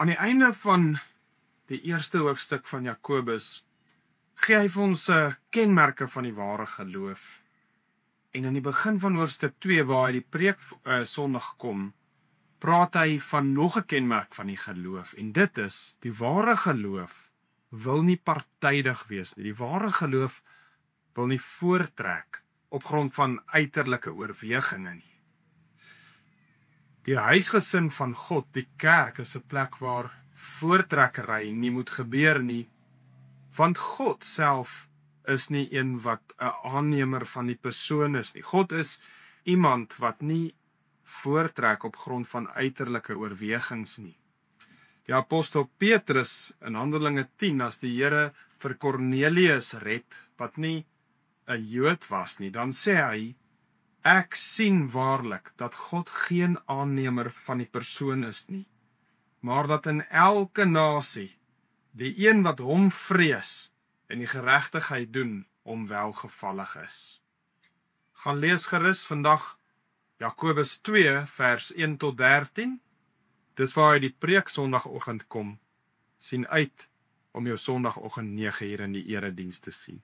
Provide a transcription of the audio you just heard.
Aan die einde van die eerste hoofstuk van Jakobus gee hy vir ons kenmerke van die ware geloof. En in die begin van hoofstuk 2, waar hy die preek Sondag kom, praat hy van nog 'n kenmerk van die geloof. En dit is, die ware geloof wil nie partydig wees nie. Die ware geloof wil nie voortrek op grond van uiterlike oorweginge nie. Die huisgesin van God, die kerk, is 'n plek waar voortrekkery nie moet gebeur nie, want God self is nie een wat 'n aannemer van die persoon is nie. God is iemand wat nie voortrek op grond van uiterlike oorwegings nie. Die apostel Petrus in Handelinge 10, as die Here vir Kornelius red, wat nie 'n Jood was nie, dan sê hy, ek sien waarlik dat God geen aannemer van die persoon is nie, maar dat in elke nasie die een wat hom vrees en die geregtigheid doen, hom welgevallig is. Gaan lees gerus vandag Jakobus 2 vers 1 tot 13. Dis waar hy die preek Sondagoggend kom. Sien uit om jou Sondagoggend 9 uur in die erediens te sien.